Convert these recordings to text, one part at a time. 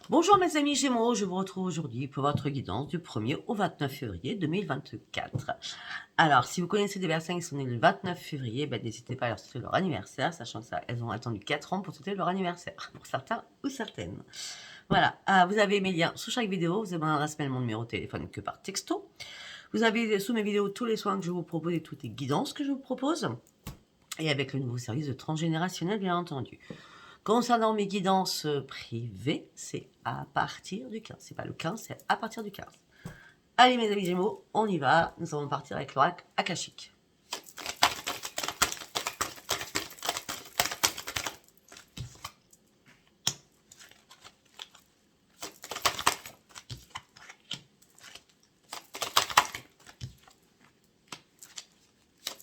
Bonjour mes amis Gémeaux, je vous retrouve aujourd'hui pour votre guidance du 1er au 29 février 2024. Alors, si vous connaissez des personnes qui sont nées le 29 février, n'hésitez pas à leur souhaiter leur anniversaire, sachant que elles ont attendu 4 ans pour souhaiter leur anniversaire, pour certains ou certaines. Voilà, vous avez mes liens sous chaque vidéo, vous avez mon adresse mail, mon numéro de téléphone que par texto. Vous avez sous mes vidéos tous les soins que je vous propose et toutes les guidances que je vous propose. Et avec le nouveau service de transgénérationnel, bien entendu. Concernant mes guidances privées, c'est à partir du 15. C'est pas le 15, c'est à partir du 15. Allez mes amis Gémeaux, on y va. Nous allons partir avec l'oracle akashique.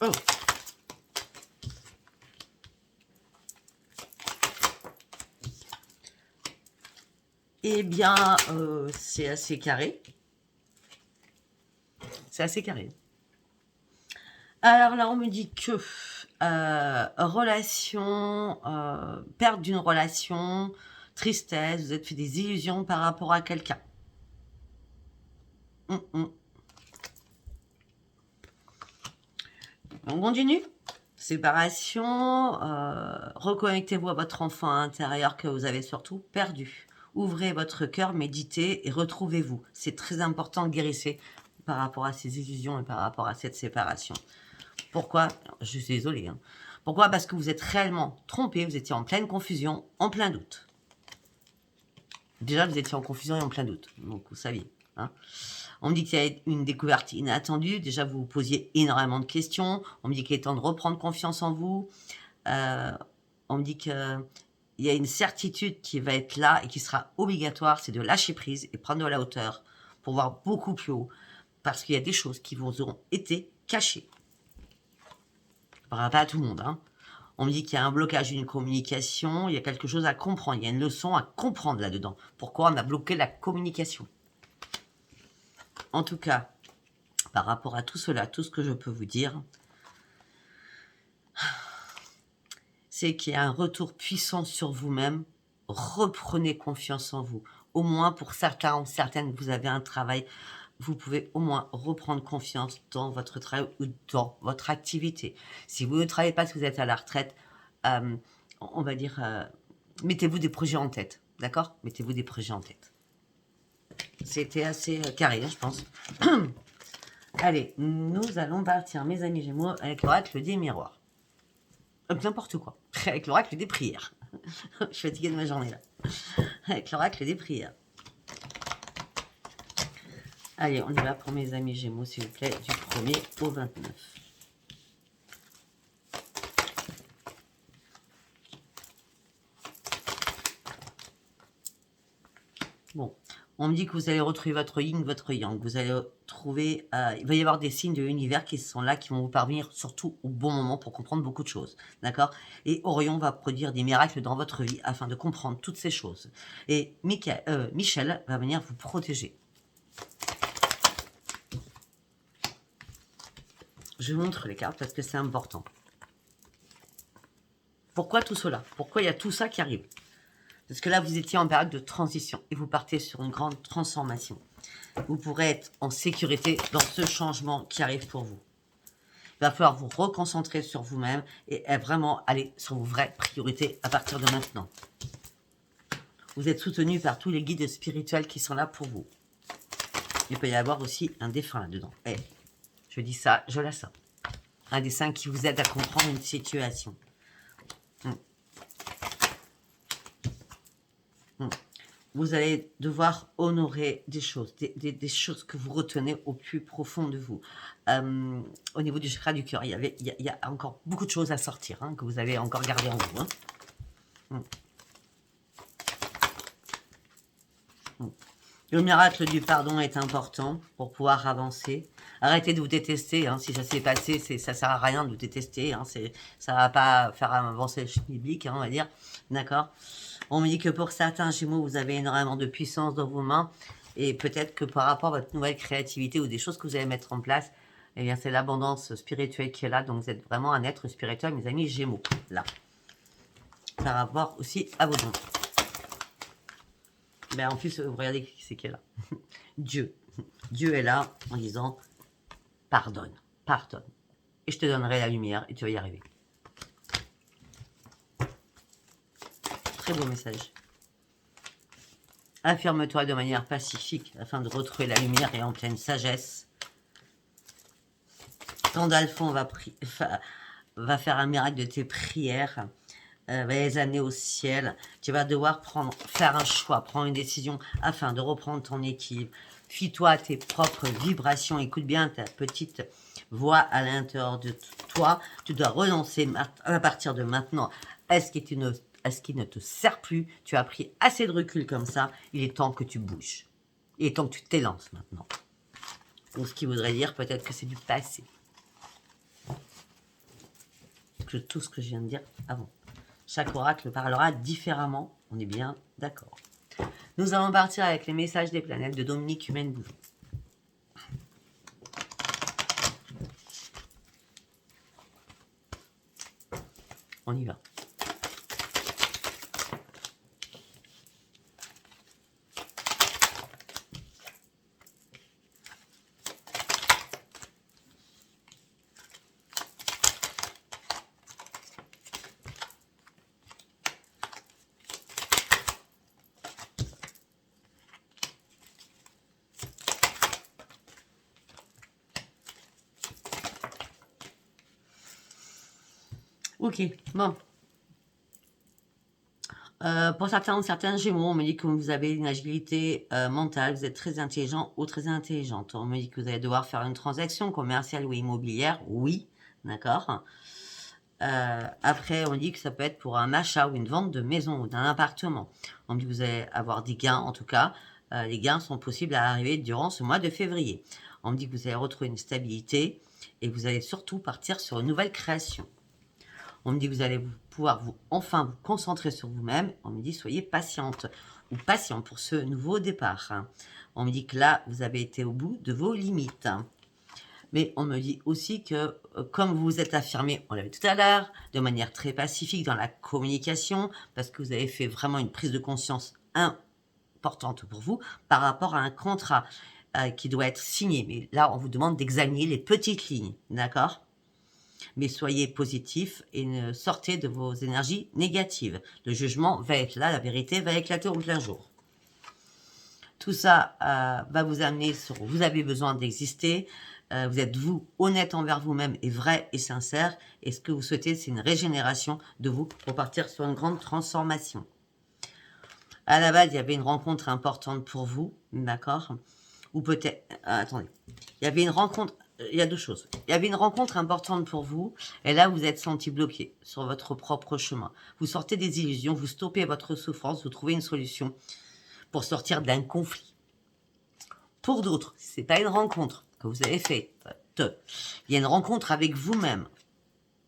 Oh. Eh bien, c'est assez carré. C'est assez carré. Alors là, on me dit que relation, perte d'une relation, tristesse, vous êtes fait des illusions par rapport à quelqu'un. On continue. Séparation, reconnectez-vous à votre enfant intérieur que vous avez surtout perdu. Ouvrez votre cœur, méditez et retrouvez-vous. C'est très important, guérissez par rapport à ces illusions et par rapport à cette séparation. Pourquoi? Je suis désolée. Pourquoi? Parce que vous êtes réellement trompé, vous étiez en pleine confusion, en plein doute. Déjà, vous étiez en confusion et en plein doute, donc vous saviez. On me dit qu'il y a une découverte inattendue. Déjà, vous vous posiez énormément de questions. On me dit qu'il est temps de reprendre confiance en vous. On me dit qu'il y a une certitude qui va être là et qui sera obligatoire, c'est de lâcher prise et prendre de la hauteur pour voir beaucoup plus haut. Parce qu'il y a des choses qui vous auront été cachées. Je ne parle pas à tout le monde. On me dit qu'il y a un blocage d'une communication. Il y a quelque chose à comprendre. Il y a une leçon à comprendre là-dedans. Pourquoi on a bloqué la communication? En tout cas, par rapport à tout cela, tout ce que je peux vous dire, c'est qu'il y a un retour puissant sur vous-même. Reprenez confiance en vous. Au moins, pour certains ou certaines, vous avez un travail, vous pouvez au moins reprendre confiance dans votre travail ou dans votre activité. Si vous ne travaillez pas, si vous êtes à la retraite, on va dire, mettez-vous des projets en tête. D'accord? Mettez-vous des projets en tête. C'était assez carré, je pense. Allez, nous allons partir, mes amis Gémeaux, avec l'oracle des miroirs. N'importe quoi. Avec l'oracle des prières. Je suis fatiguée de ma journée là. Avec l'oracle des prières. Allez, on y va pour mes amis Gémeaux, s'il vous plaît, du 1er au 29. Bon, on me dit que vous allez retrouver votre yin, votre yang. Vous allez trouver, il va y avoir des signes de l'univers qui sont là, qui vont vous parvenir surtout au bon moment pour comprendre beaucoup de choses. D'accord? Et Orion va produire des miracles dans votre vie afin de comprendre toutes ces choses. Et Michel va venir vous protéger. Je vous montre les cartes parce que c'est important. Pourquoi tout cela? Pourquoi il y a tout ça qui arrive? Parce que là, vous étiez en période de transition et vous partez sur une grande transformation. Vous pourrez être en sécurité dans ce changement qui arrive pour vous. Il va falloir vous reconcentrer sur vous-même et vraiment aller sur vos vraies priorités à partir de maintenant. Vous êtes soutenu par tous les guides spirituels qui sont là pour vous. Il peut y avoir aussi un défunt là-dedans. Je dis ça, je la sens. Un dessin qui vous aide à comprendre une situation. Vous allez devoir honorer des choses, des choses que vous retenez au plus profond de vous. Au niveau du chakra du cœur, il y a encore beaucoup de choses à sortir, que vous avez encore gardé en vous. Le miracle du pardon est important pour pouvoir avancer. Arrêtez de vous détester. Si ça s'est passé, ça sert à rien de vous détester. Ça va pas faire avancer le schmilblick, on va dire. D'accord? On me dit que pour certains Gémeaux, vous avez énormément de puissance dans vos mains. Et peut-être que par rapport à votre nouvelle créativité ou des choses que vous allez mettre en place, eh bien, c'est l'abondance spirituelle qui est là. Donc, vous êtes vraiment un être spirituel, mes amis Gémeaux, là. Par rapport aussi à vos dons. Ben, en plus, vous regardez qui c'est qui est là. Dieu. Dieu est là en disant pardonne, pardonne. Et je te donnerai la lumière et tu vas y arriver. Très beau message. Affirme-toi de manière pacifique afin de retrouver la lumière et en pleine sagesse. Gandalfon va faire un miracle de tes prières, va les amener au ciel. Tu vas devoir faire un choix, prendre une décision afin de reprendre ton équilibre. Fie-toi à tes propres vibrations. Écoute bien ta petite voix à l'intérieur de toi. Tu dois renoncer à partir de maintenant à ce qui ne te sert plus. Tu as pris assez de recul comme ça. Il est temps que tu bouges. Il est temps que tu t'élances maintenant. Donc, ce qui voudrait dire peut-être que c'est du passé. Tout ce que je viens de dire avant. Chaque oracle parlera différemment. On est bien d'accord. Nous allons partir avec les messages des planètes de Dominique Humaine-Boujon. On y va. Ok, bon. Pour certains gémeaux, on me dit que vous avez une agilité mentale, vous êtes très intelligent ou très intelligente. On me dit que vous allez devoir faire une transaction commerciale ou immobilière. Oui, d'accord. Après, on dit que ça peut être pour un achat ou une vente de maison ou d'un appartement. On me dit que vous allez avoir des gains, en tout cas. Les gains sont possibles à arriver durant ce mois de février. On me dit que vous allez retrouver une stabilité et vous allez surtout partir sur une nouvelle création. On me dit que vous allez pouvoir enfin vous concentrer sur vous-même. On me dit soyez patiente ou patient pour ce nouveau départ. On me dit que là, vous avez été au bout de vos limites. Mais on me dit aussi que, comme vous vous êtes affirmé, on l'a vu tout à l'heure, de manière très pacifique dans la communication, parce que vous avez fait vraiment une prise de conscience importante pour vous par rapport à un contrat qui doit être signé. Mais là, on vous demande d'examiner les petites lignes, d'accord ? Mais soyez positif et ne sortez de vos énergies négatives. Le jugement va être là, la vérité va éclater au plein jour. Tout ça va vous amener sur vous avez besoin d'exister. Vous êtes vous honnête envers vous-même et vrai et sincère. Et ce que vous souhaitez, c'est une régénération de vous pour partir sur une grande transformation. À la base, il y avait une rencontre importante pour vous, d'accord ? Ou peut-être... attendez. Il y avait une rencontre... Il y a deux choses. Il y avait une rencontre importante pour vous, et là, vous êtes senti bloqué sur votre propre chemin. Vous sortez des illusions, vous stoppez votre souffrance, vous trouvez une solution pour sortir d'un conflit. Pour d'autres, si ce n'est pas une rencontre que vous avez faite, il y a une rencontre avec vous-même.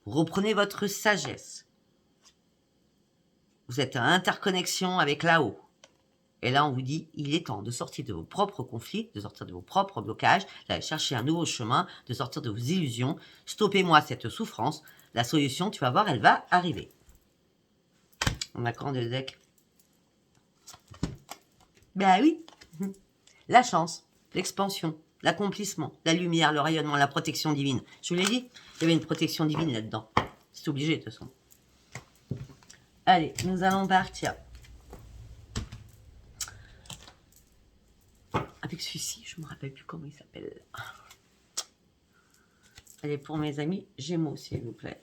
Vous reprenez votre sagesse. Vous êtes en interconnexion avec là-haut. Et là, on vous dit, il est temps de sortir de vos propres conflits, de sortir de vos propres blocages, d'aller chercher un nouveau chemin, de sortir de vos illusions. Stoppez-moi cette souffrance. La solution, tu vas voir, elle va arriver. On a quand le deck? Ben oui. La chance, l'expansion, l'accomplissement, la lumière, le rayonnement, la protection divine. Je vous l'ai dit, il y avait une protection divine là-dedans. C'est obligé, de toute façon. Allez, nous allons partir. Avec celui-ci, je ne me rappelle plus comment il s'appelle. Allez, pour mes amis Gémeaux, s'il vous plaît.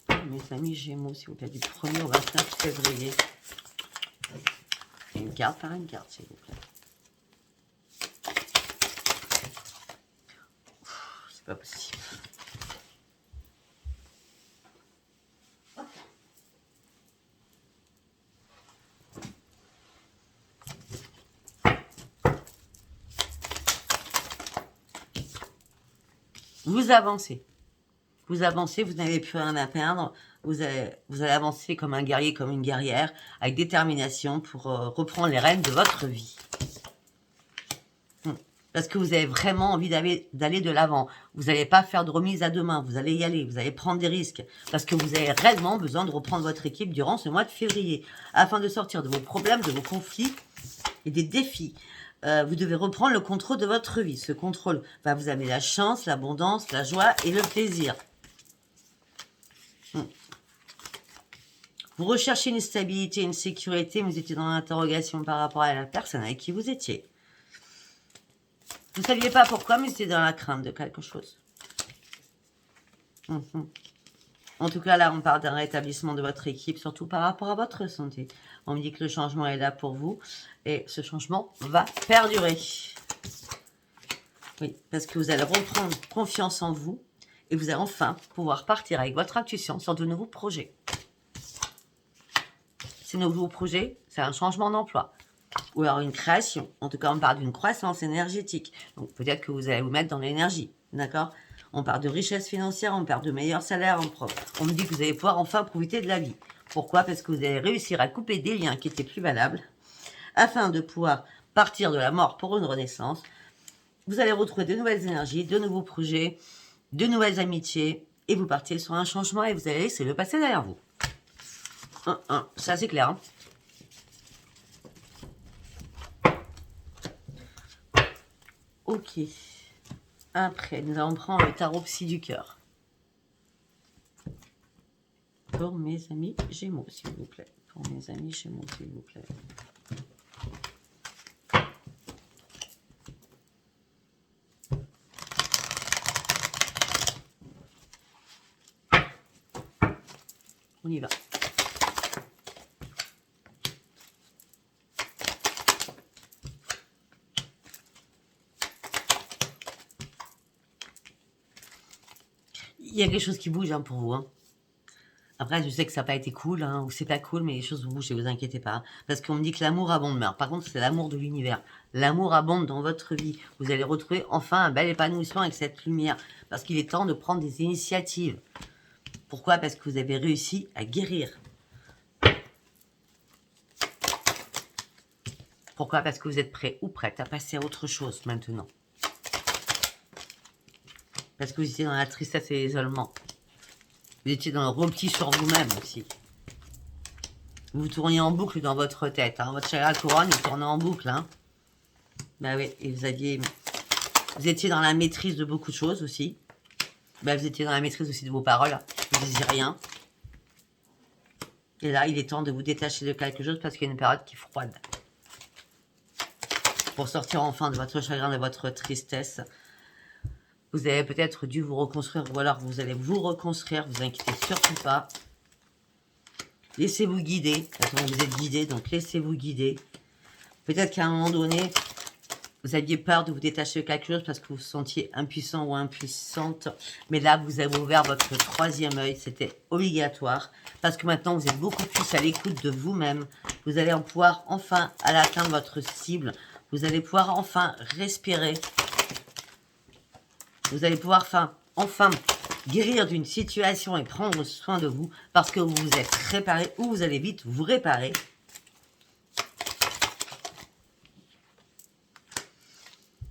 Mes amis Gémeaux, s'il vous plaît, du 1er au 29 février. Et une carte par une carte, s'il vous plaît. C'est pas possible. Vous avancez. Vous avancez, vous n'avez plus rien à perdre. Vous allez avancer comme un guerrier, comme une guerrière, avec détermination pour reprendre les rênes de votre vie. Parce que vous avez vraiment envie d'aller de l'avant. Vous n'allez pas faire de remise à demain. Vous allez y aller. Vous allez prendre des risques. Parce que vous avez réellement besoin de reprendre votre équipe durant ce mois de février. Afin de sortir de vos problèmes, de vos conflits et des défis. Vous devez reprendre le contrôle de votre vie. Ce contrôle va vous amener la chance, l'abondance, la joie et le plaisir. Vous recherchez une stabilité, une sécurité, mais vous étiez dans l'interrogation par rapport à la personne avec qui vous étiez. Vous ne saviez pas pourquoi, mais c'était dans la crainte de quelque chose. En tout cas, là, on parle d'un rétablissement de votre équipe, surtout par rapport à votre santé. On me dit que le changement est là pour vous, et ce changement va perdurer. Oui, parce que vous allez reprendre confiance en vous, et vous allez enfin pouvoir partir avec votre intuition sur de nouveaux projets. Ces nouveaux projets, c'est un changement d'emploi. Ou alors une création. En tout cas, on parle d'une croissance énergétique. Donc peut-être que vous allez vous mettre dans l'énergie. D'accord? On parle de richesse financière, on parle de meilleurs salaires. On me dit que vous allez pouvoir enfin profiter de la vie. Pourquoi? Parce que vous allez réussir à couper des liens qui étaient plus valables. Afin de pouvoir partir de la mort pour une renaissance. Vous allez retrouver de nouvelles énergies, de nouveaux projets, de nouvelles amitiés. Et vous partez sur un changement et vous allez laisser le passé derrière vous. Ça c'est clair. Hein? Ok. Après, nous allons prendre le tarot psy du cœur. Pour mes amis Gémeaux, s'il vous plaît. Pour mes amis Gémeaux, s'il vous plaît. On y va. Il y a quelque chose qui bouge pour vous. Après, je sais que ça n'a pas été cool, ou c'est pas cool, mais les choses bougent et vous inquiétez pas. Parce qu'on me dit que l'amour abonde. Mais par contre, c'est l'amour de l'univers. L'amour abonde dans votre vie. Vous allez retrouver enfin un bel épanouissement avec cette lumière. Parce qu'il est temps de prendre des initiatives. Pourquoi? Parce que vous avez réussi à guérir. Pourquoi? Parce que vous êtes prêt ou prête à passer à autre chose maintenant. Parce que vous étiez dans la tristesse et l'isolement. Vous étiez dans le repli sur vous-même aussi. Vous tourniez en boucle dans votre tête. Votre chakra couronne, il tournait en boucle. Bah oui, et vous étiez dans la maîtrise de beaucoup de choses aussi. Bah, vous étiez dans la maîtrise aussi de vos paroles. Vous ne disiez rien. Et là, il est temps de vous détacher de quelque chose parce qu'il y a une période qui est froide. Pour sortir enfin de votre chagrin, de votre tristesse. Vous avez peut-être dû vous reconstruire ou alors vous allez vous reconstruire. Vous inquiétez surtout pas. Laissez-vous guider. Vous êtes guidé, donc laissez-vous guider. Peut-être qu'à un moment donné, vous aviez peur de vous détacher de quelque chose parce que vous vous sentiez impuissant ou impuissante. Mais là, vous avez ouvert votre troisième œil. C'était obligatoire. Parce que maintenant, vous êtes beaucoup plus à l'écoute de vous-même. Vous allez pouvoir enfin atteindre votre cible. Vous allez pouvoir enfin respirer. Vous allez pouvoir enfin guérir d'une situation et prendre soin de vous parce que vous vous êtes réparé ou vous allez vite vous réparer.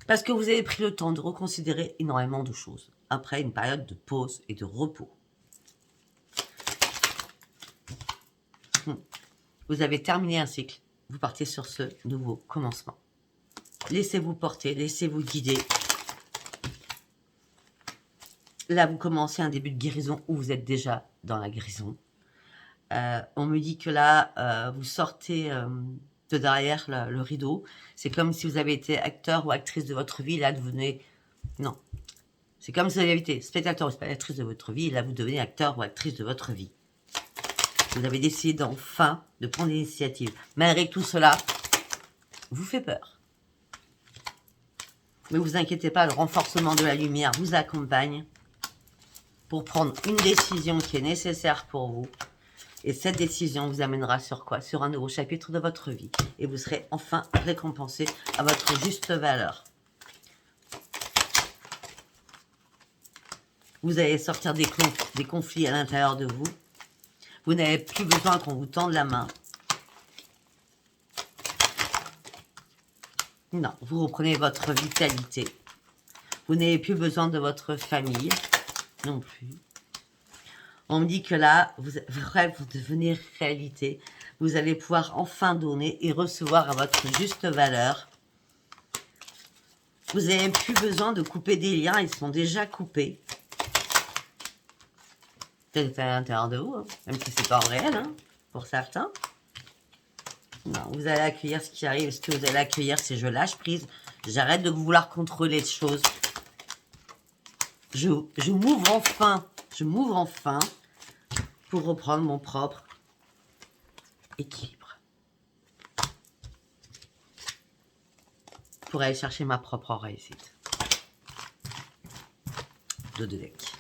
Parce que vous avez pris le temps de reconsidérer énormément de choses après une période de pause et de repos. Vous avez terminé un cycle. Vous partez sur ce nouveau commencement. Laissez-vous porter, laissez-vous guider. Là, vous commencez un début de guérison où vous êtes déjà dans la guérison. On me dit que là, vous sortez de derrière le rideau. C'est comme si vous avez été acteur ou actrice de votre vie. Là, vous devenez... Non. C'est comme si vous avez été spectateur ou spectatrice de votre vie. Et là, vous devenez acteur ou actrice de votre vie. Vous avez décidé d'enfin de prendre l'initiative. Malgré tout cela, vous fait peur. Mais vous inquiétez pas, le renforcement de la lumière vous accompagne pour prendre une décision qui est nécessaire pour vous. Et cette décision vous amènera sur quoi? Sur un nouveau chapitre de votre vie. Et vous serez enfin récompensé à votre juste valeur. Vous allez sortir des conflits à l'intérieur de vous. Vous n'avez plus besoin qu'on vous tende la main. Non, vous reprenez votre vitalité. Vous n'avez plus besoin de votre famille non plus. On me dit que là, vous devenez réalité. Vous allez pouvoir enfin donner et recevoir à votre juste valeur. Vous n'avez plus besoin de couper des liens, ils sont déjà coupés. Peut-être à l'intérieur de vous, hein, même si c'est pas en réel, hein, pour certains. Non, vous allez accueillir ce qui arrive. Ce que vous allez accueillir, c'est je lâche prise. J'arrête de vouloir contrôler les choses. Je m'ouvre enfin. Je m'ouvre enfin pour reprendre mon propre équilibre. Pour aller chercher ma propre réussite. De deux decks.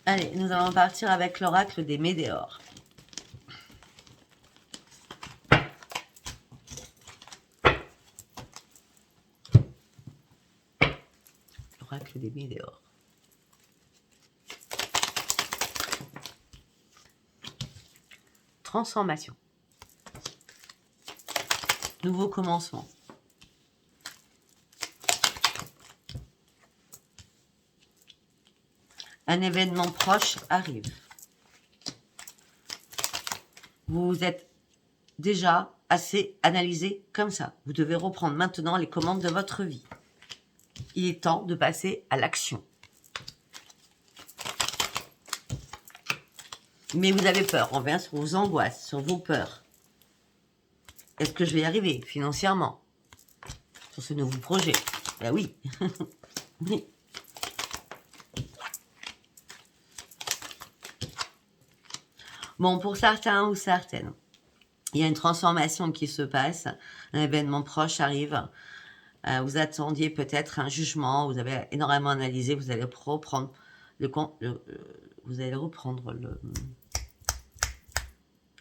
Allez, nous allons partir avec l'oracle des météores. L'oracle des météores. Transformation. Nouveau commencement. Un événement proche arrive. Vous vous êtes déjà assez analysé comme ça. Vous devez reprendre maintenant les commandes de votre vie. Il est temps de passer à l'action. Mais vous avez peur. On revient sur vos angoisses, sur vos peurs. Est-ce que je vais y arriver financièrement sur ce nouveau projet? Ben oui. Oui. Bon, pour certains ou certaines, il y a une transformation qui se passe. Un événement proche arrive. Vous attendiez peut-être un jugement. Vous avez énormément analysé. Vous allez reprendre les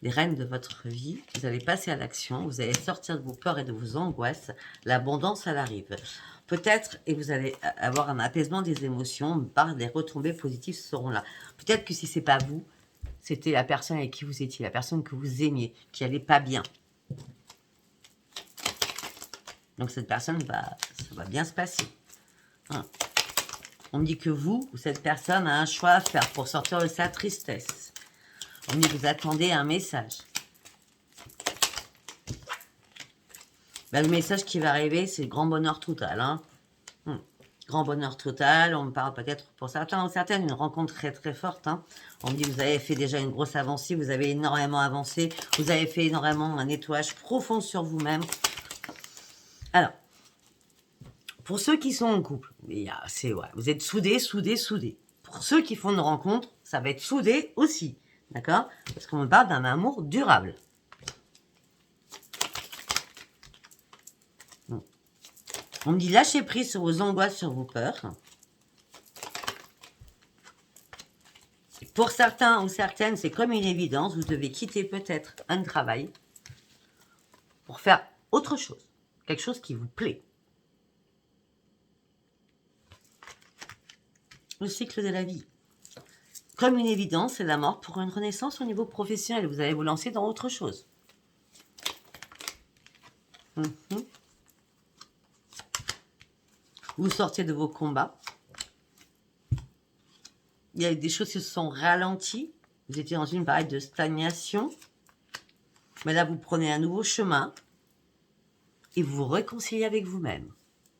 rênes de votre vie. Vous allez passer à l'action. Vous allez sortir de vos peurs et de vos angoisses. L'abondance, elle arrive. Peut-être, et vous allez avoir un apaisement des émotions par des retombées positives seront là. Peut-être que si c'est pas vous, c'était la personne avec qui vous étiez, la personne que vous aimiez, qui allait pas bien. Donc cette personne, ça va bien se passer. Hein. On me dit que vous, cette personne a un choix à faire pour sortir de sa tristesse. On me dit que vous attendez un message. Ben, le message qui va arriver, c'est le grand bonheur total. Hein. Grand bonheur total, on me parle peut-être pour certains ou certaines une rencontre très très forte. Hein. On me dit que vous avez fait déjà une grosse avancée, vous avez énormément avancé, vous avez fait énormément un nettoyage profond sur vous-même. Alors, pour ceux qui sont en couple, vous êtes soudés. Pour ceux qui font une rencontre, ça va être soudé aussi, d'accord? Parce qu'on me parle d'un amour durable. On me dit lâchez prise sur vos angoisses, sur vos peurs. Pour certains ou certaines, c'est comme une évidence. Vous devez quitter peut-être un travail pour faire autre chose. Quelque chose qui vous plaît. Le cycle de la vie. Comme une évidence, c'est la mort pour une renaissance au niveau professionnel. Vous allez vous lancer dans autre chose. Vous sortez de vos combats. Il y a des choses qui se sont ralenties. Vous étiez dans une période de stagnation. Mais là, vous prenez un nouveau chemin. Et vous vous réconciliez avec vous-même.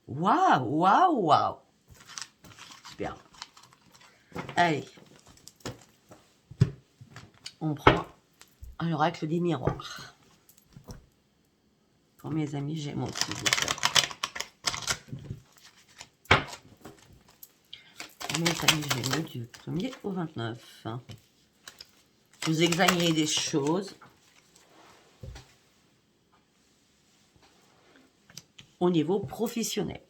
Waouh. Super. Allez. On prend l'oracle des miroirs. Pour mes amis Gémeaux, s'il vous plaît. Mes amis Gémeaux du 1er au 29. Vous examinez des choses au niveau professionnel.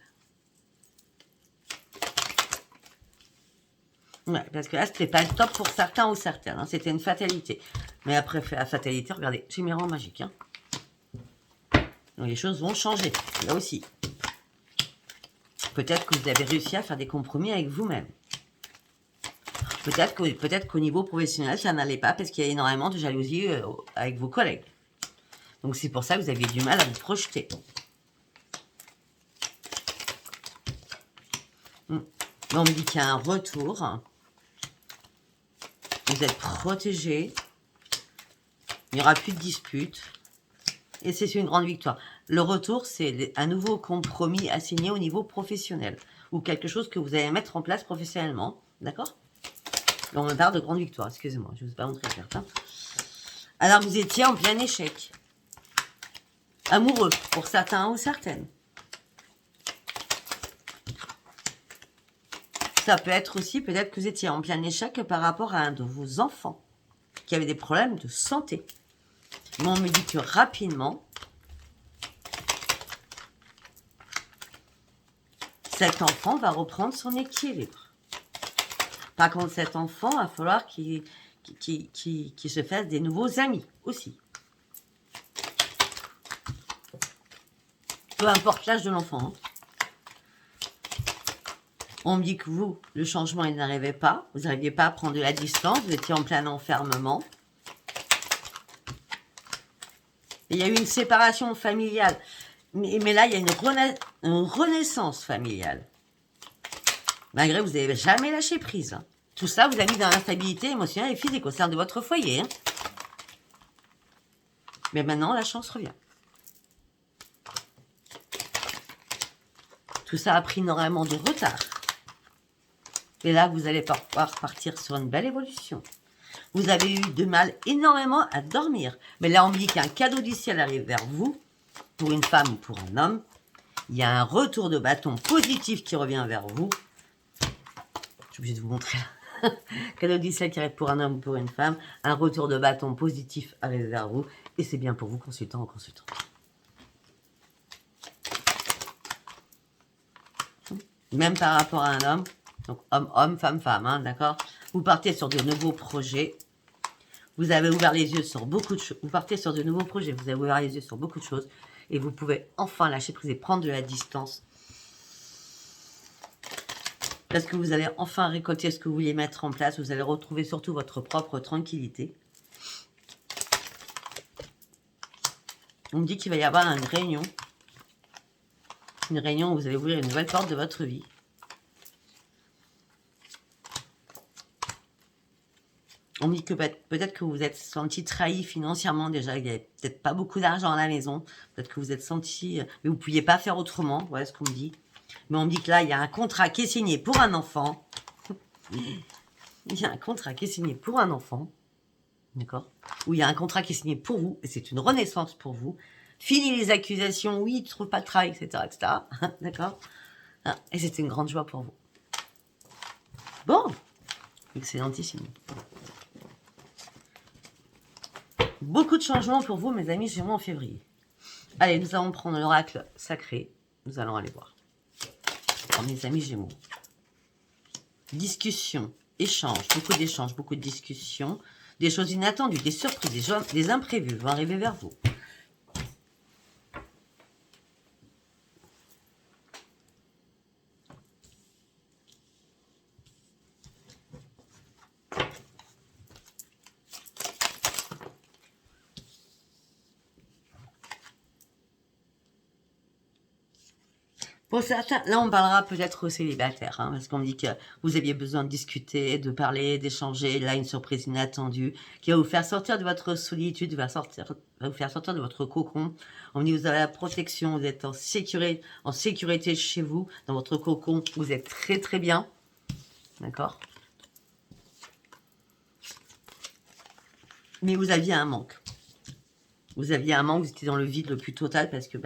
Ouais, parce que là, c'était pas le top pour certains ou certaines. Hein. C'était une fatalité. Mais après la fatalité, regardez, c'est miroir magique. Hein. Donc les choses vont changer. Là aussi. Peut-être que vous avez réussi à faire des compromis avec vous-même. Peut-être qu'au niveau professionnel, ça n'allait pas parce qu'il y a énormément de jalousie avec vos collègues. Donc c'est pour ça que vous aviez du mal à vous projeter. Mais on me dit qu'il y a un retour. Vous êtes protégé. Il n'y aura plus de disputes. Et c'est une grande victoire. Le retour, c'est un nouveau compromis à signer au niveau professionnel. Ou quelque chose que vous allez mettre en place professionnellement. D'accord? On me parle de grande victoire. Excusez-moi, je ne vous ai pas montré la carte. Hein. Alors, vous étiez en plein échec. Amoureux, pour certains ou certaines. Ça peut être aussi, peut-être que vous étiez en plein échec par rapport à un de vos enfants qui avait des problèmes de santé. Mais on me dit que rapidement, cet enfant va reprendre son équilibre. Par contre, cet enfant, il va falloir qu'il se fasse des nouveaux amis aussi. Peu importe l'âge de l'enfant. Hein. On me dit que vous, le changement, il n'arrivait pas. Vous n'arriviez pas à prendre de la distance. Vous étiez en plein enfermement. Il y a eu une séparation familiale. Mais là, il y a une renaissance familiale. Malgré que vous n'avez jamais lâché prise. Hein. Tout ça vous a mis dans l'instabilité émotionnelle et physique au sein de votre foyer. Hein. Mais maintenant, la chance revient. Tout ça a pris énormément de retard. Et là, vous allez pouvoir partir sur une belle évolution. Vous avez eu de mal énormément à dormir. Mais là, on me dit qu'un cadeau du ciel arrive vers vous, pour une femme ou pour un homme. Il y a un retour de bâton positif qui revient vers vous. Je suis obligée de vous montrer. Cadeau du ciel qui arrive pour un homme ou pour une femme. Un retour de bâton positif arrive vers vous. Et c'est bien pour vous, consultant ou consultant. Même par rapport à un homme. Donc, homme, femme, hein, d'accord? Vous partez sur de nouveaux projets. Vous avez ouvert les yeux sur beaucoup de choses. Vous partez sur de nouveaux projets. Vous avez ouvert les yeux sur beaucoup de choses. Et vous pouvez enfin lâcher prise et prendre de la distance. Parce que vous allez enfin récolter ce que vous vouliez mettre en place. Vous allez retrouver surtout votre propre tranquillité. On me dit qu'il va y avoir une réunion. Une réunion où vous allez ouvrir une nouvelle porte de votre vie. On me dit que peut-être que vous vous êtes senti trahi financièrement déjà. Il n'y avait peut-être pas beaucoup d'argent à la maison. Peut-être que vous êtes senti... Mais vous ne pouviez pas faire autrement. Voilà ce qu'on me dit. Mais on me dit que là, il y a un contrat qui est signé pour un enfant. Il y a un contrat qui est signé pour un enfant. D'accord? Ou il y a un contrat qui est signé pour vous. Et c'est une renaissance pour vous. Fini les accusations. Oui, tu ne trouves pas de travail, etc. etc. D'accord? Et c'était une grande joie pour vous. Bon. Excellentissime. Beaucoup de changements pour vous, mes amis, Gémeaux en février. Allez, nous allons prendre l'oracle sacré. Nous allons aller voir. Alors, mes amis Gémeaux. Discussion, échange, beaucoup de discussions. Des choses inattendues, des surprises, des imprévus vont arriver vers vous. Pour certains, là on parlera peut-être aux célibataires, hein, parce qu'on me dit que vous aviez besoin de discuter, de parler, d'échanger. Là, une surprise inattendue qui va vous faire sortir de votre solitude, va vous faire sortir de votre cocon. On me dit que vous avez la protection, vous êtes en sécurité chez vous, dans votre cocon, vous êtes très très bien. D'accord? Mais vous aviez un manque. Vous aviez un manque, vous étiez dans le vide le plus total parce que... vous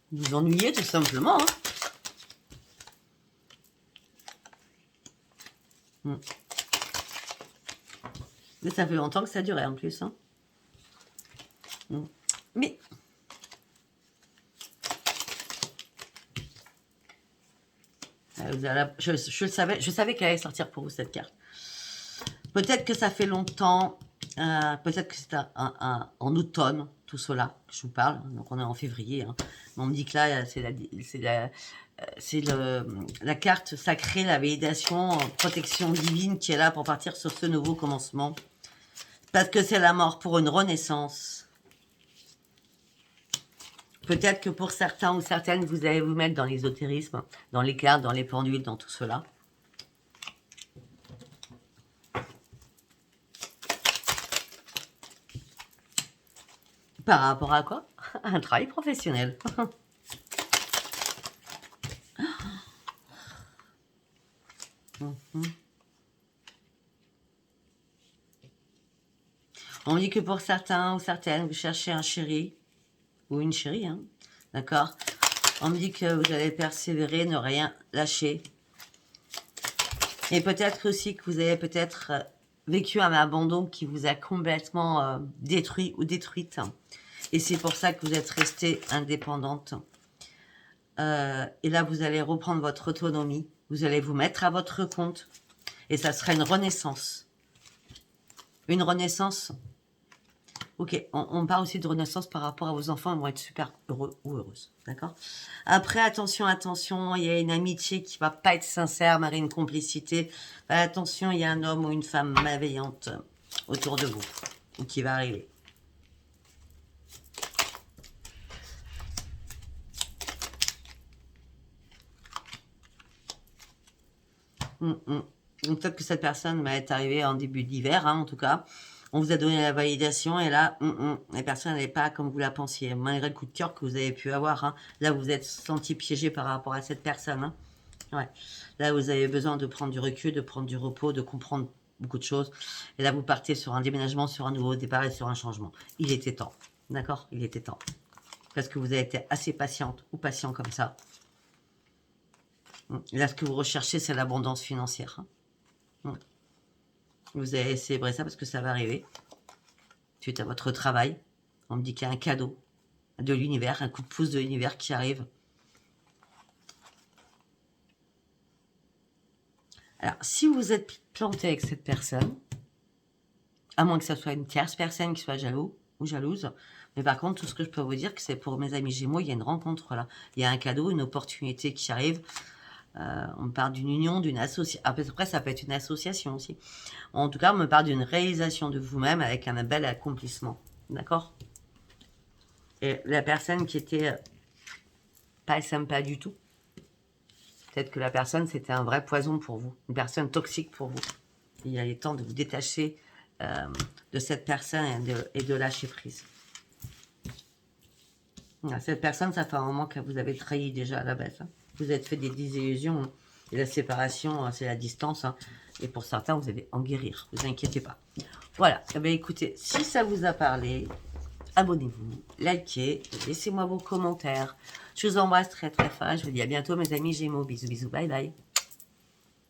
vous ennuyez tout simplement. Hein. Mais ça fait longtemps que ça durait en plus. Hein. Mais je savais qu'elle allait sortir pour vous cette carte. Peut-être que ça fait longtemps. Peut-être que c'est en automne, tout cela, que je vous parle. Donc on est en février. Hein. Mais on me dit que là, c'est la carte sacrée, la validation, protection divine qui est là pour partir sur ce nouveau commencement. Parce que c'est la mort pour une renaissance. Peut-être que pour certains ou certaines, vous allez vous mettre dans l'ésotérisme, dans les cartes, dans les pendules, dans tout cela. Par rapport à quoi? Un travail professionnel. On dit que pour certains ou certaines, vous cherchez un chéri ou une chérie, hein, d'accord? On me dit que vous allez persévérer, ne rien lâcher. Et peut-être aussi que vous avez peut-être vécu un abandon qui vous a complètement détruit ou détruite. Et c'est pour ça que vous êtes restée indépendante. Et là, vous allez reprendre votre autonomie. Vous allez vous mettre à votre compte. Et ça sera une renaissance. Une renaissance. Ok, on parle aussi de renaissance par rapport à vos enfants. Ils vont être super heureux ou heureuses. D'accord? Après, attention, attention. Il y a une amitié qui va pas être sincère, malgré une complicité. Attention, il y a un homme ou une femme malveillante autour de vous. Qui va arriver. Peut-être que cette personne va être arrivée en début d'hiver, hein, en tout cas. On vous a donné la validation et là, la personne n'est pas comme vous la pensiez, malgré le coup de cœur que vous avez pu avoir. Hein. Là, vous vous êtes senti piégé par rapport à cette personne. Hein. Ouais. Là, vous avez besoin de prendre du recul, de prendre du repos, de comprendre beaucoup de choses. Et là, vous partez sur un déménagement, sur un nouveau départ et sur un changement. Il était temps. D'accord? Il était temps. Parce que vous avez été assez patiente ou patient comme ça. Là, ce que vous recherchez, c'est l'abondance financière. Hein. Vous allez célébrer ça parce que ça va arriver. Suite à votre travail, on me dit qu'il y a un cadeau de l'univers, un coup de pouce de l'univers qui arrive. Alors, si vous êtes planté avec cette personne, à moins que ce soit une tierce personne qui soit jaloux ou jalouse, mais par contre, tout ce que je peux vous dire, que c'est pour mes amis Gémeaux, il y a une rencontre là. Il y a un cadeau, une opportunité qui arrive. On parle d'une union, d'une association. Après, ça peut être une association aussi. En tout cas, on me parle d'une réalisation de vous-même avec un bel accomplissement. D'accord? Et la personne qui était pas sympa du tout, peut-être que la personne, c'était un vrai poison pour vous. Une personne toxique pour vous. Il y a les temps de vous détacher de cette personne et de lâcher prise. Cette personne, ça fait un moment que vous avez trahi déjà à la base. Hein. Vous êtes fait des désillusions. Hein. Et la séparation, c'est la distance. Hein. Et pour certains, vous allez en guérir. Ne vous inquiétez pas. Voilà. Eh bien, écoutez, si ça vous a parlé, abonnez-vous, likez, laissez-moi vos commentaires. Je vous embrasse très très fort. Je vous dis à bientôt, mes amis Gémeaux. Bisous, bisous, bye bye.